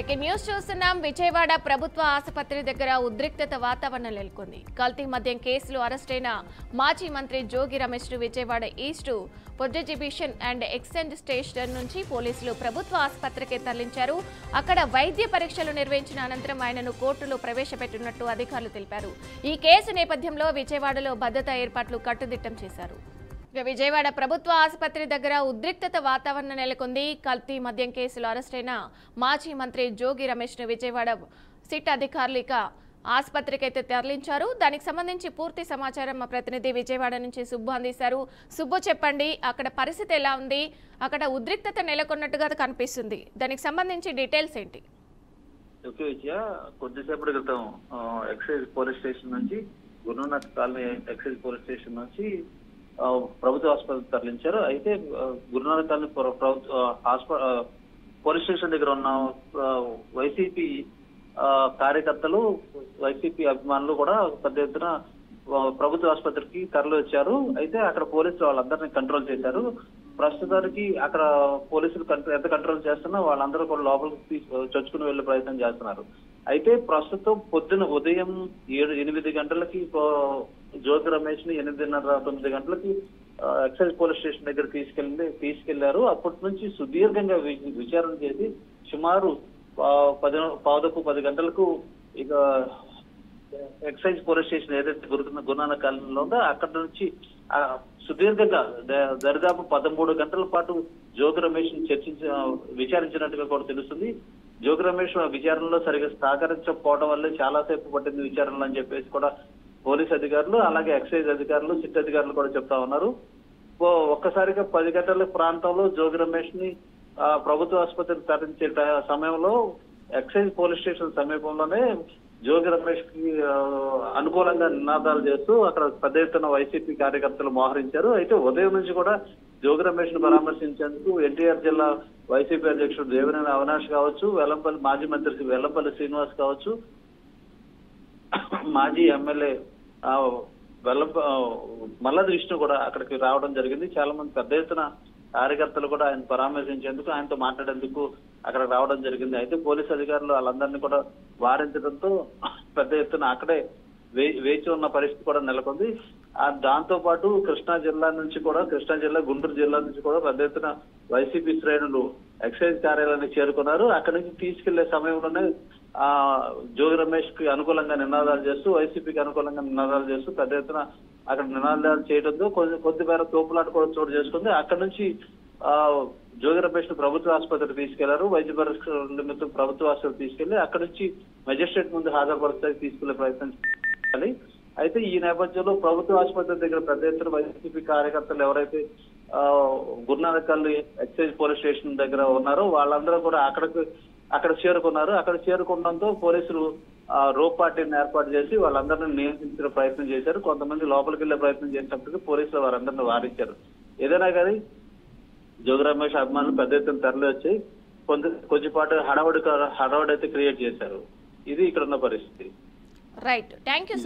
Breaking news చూస్తున్నాం. విజయవాడ ప్రభుత్వ ఆసుపత్రి దగ్గర ఉద్రిక్తత వాతావరణం నెలకొంది. కల్తీ మద్యం కేసులో అరెస్టైన మాజీ మంత్రి Jogi Ramesh Vijayawada east prohibition and exchange station నుంచి పోలీసులు ప్రభుత్వ ఆసుపత్రికి తరలించారు. అక్కడ వైద్య పరీక్షలు నిర్వహించిన అనంతరం ఆయనను కోర్టులో ప్రవేశపెట్టినట్టు అధికారులు తెలిపారు. ఈ కేసు నేపథ్యంలో విజయవాడలో భద్రతా ఏర్పాట్లు కట్టుదిట్టం చేశారు. విజయవాడ ప్రభుత్వ ఆసుపత్రి దగ్గర ఉద్రిక్తత వాతావరణం నెలకొంది. కల్తీ మద్యం కేసులో అరెస్టైన మాజీ మంత్రి జోగి రమేష్ ను విజయవాడ సిట్ అధికారులు ఆసుపత్రికి అయితే తరలించారు. దానికి సంబంధించి పూర్తి సమాచారం మా ప్రతినిధి విజయవాడ నుంచి సుబ్బు అందిస్తారు. సుబ్బు, చెప్పండి, అక్కడ పరిస్థితి ఎలా ఉంది? అక్కడ ఉద్రిక్తత నెలకొన్నట్టుగా కనిపిస్తుంది. దానికి సంబంధించి డీటెయిల్స్ ఏంటి? కొద్దిసేపటి క్రితం ఎక్సైజ్ పోలీస్ స్టేషన్ నుంచి Gurunath colony excise police station నుంచి ప్రభుత్వ ఆసుపత్రికి తరలించారు. అయితే గురునాథ్ కాలనీ పోలీస్ స్టేషన్ దగ్గర ఉన్న వైసీపీ కార్యకర్తలు, వైసీపీ అభిమానులు కూడా పెద్ద ఎత్తున ప్రభుత్వ ఆసుపత్రికి తరలి వచ్చారు. అయితే అక్కడ పోలీసులు వాళ్ళందరినీ కంట్రోల్ చేశారు. ప్రస్తుతానికి అక్కడ పోలీసులు ఎంత కంట్రోల్ చేస్తున్నా వాళ్ళందరూ కూడా లోపలికి చొచ్చుకుని వెళ్లే ప్రయత్నం చేస్తున్నారు. అయితే ప్రస్తుతం ఉదయం 8 గంటలకి జోగి రమేష్ ని 8:30, 9 గంటలకి ఎక్సైజ్ పోలీస్ స్టేషన్ దగ్గర తీసుకెళ్లారు. అప్పటి నుంచి సుదీర్ఘంగా విచారణ చేసి సుమారు 10 గంటలకు ఇక ఎక్సైజ్ పోలీస్ స్టేషన్ ఏదైతే గురునాథ్ కాలనీలో ఉందో అక్కడ నుంచి సుదీర్ఘంగా దరిదాపు 13 గంటల పాటు జోగి రమేష్ ని విచారించినట్టుగా కూడా తెలుస్తుంది. జోగి రమేష్ విచారణలో సరిగ్గా సహకరించకపోవడం వల్లే చాలా సేపు పట్టింది విచారణలు అని చెప్పేసి కూడా పోలీస్ అధికారులు, అలాగే ఎక్సైజ్ అధికారులు, సిట్ అధికారులు కూడా చెప్తా ఉన్నారు. ఒక్కసారిగా 10 గంటల ప్రాంతంలో జోగి రమేష్ ని ప్రభుత్వ ఆసుపత్రికి తరలించే సమయంలో ఎక్సైజ్ పోలీస్ స్టేషన్ సమీపంలోనే జోగి రమేష్ కి అనుకూలంగా నినాదాలు చేస్తూ అక్కడ పెద్ద ఎత్తున వైసీపీ కార్యకర్తలు మోహరించారు. అయితే ఉదయం నుంచి కూడా జోగి రమేష్ ను పరామర్శించేందుకు ఎన్టీఆర్ జిల్లా వైసీపీ అధ్యక్షుడు దేవినేని అవినాష్ కావచ్చు, మాజీ మంత్రి వెల్లంపల్లి శ్రీనివాస్ కావచ్చు, మాజీ ఎమ్మెల్యే మల్లది విష్ణు కూడా అక్కడికి రావడం జరిగింది. చాలా మంది పెద్ద ఎత్తున కార్యకర్తలు కూడా ఆయన పరామర్శించేందుకు, ఆయనతో మాట్లాడేందుకు అక్కడ రావడం జరిగింది. అయితే పోలీసు అధికారులు వాళ్ళందరినీ కూడా వారించడంతో పెద్ద ఎత్తున అక్కడే వేచి ఉన్న పరిస్థితి కూడా నెలకొంది. దాంతో పాటు కృష్ణా జిల్లా, గుంటూరు జిల్లా నుంచి కూడా పెద్ద ఎత్తున వైసీపీ శ్రేణులు ఎక్సైజ్ కార్యాలయానికి చేరుకున్నారు. అక్కడి నుంచి తీసుకెళ్లే సమయంలోనే జోగి రమేష్ కి అనుకూలంగా నినాదాలు చేస్తూ, వైసీపీకి అనుకూలంగా నినాదాలు చేస్తూ పెద్ద ఎత్తున అక్కడ నినాదాలు చేయడంతో కొద్ది మేర తోపులాట కూడా చోటు చేసుకుంది. అక్కడ నుంచి జోగి రమేష్ ను ప్రభుత్వ ఆసుపత్రికి తీసుకెళ్లారు. వైద్య పరీక్షల నిమిత్తం ప్రభుత్వ ఆసుపత్రికి తీసుకెళ్లి అక్కడ నుంచి మెజిస్ట్రేట్ ముందు హాజరుపరుస్తానికి తీసుకెళ్లే ప్రయత్నం చేయాలి. అయితే ఈ నేపథ్యంలో ప్రభుత్వ ఆసుపత్రి దగ్గర పెద్ద ఎత్తున వైసీపీ కార్యకర్తలు ఎవరైతే Gurunath colony excise police station దగ్గర ఉన్నారో వాళ్ళందరూ కూడా అక్కడ చేరుకున్నారు. అక్కడ చేరుకోవడంతో పోలీసులు రోప్ పార్టీని ఏర్పాటు చేసి వాళ్ళందరినీ నియంత్రించిన ప్రయత్నం చేశారు. కొంతమంది లోపలికి వెళ్లే ప్రయత్నం చేసినప్పటికీ పోలీసులు వారందరినీ వారించారు. ఏదైనా కానీ జోగి రమేష్ అభిమానులు పెద్ద ఎత్తున తరలి వచ్చి కొద్దిపాటు హడావుడి అయితే క్రియేట్ చేశారు. ఇది ఇక్కడ ఉన్న పరిస్థితి. Right, thank you.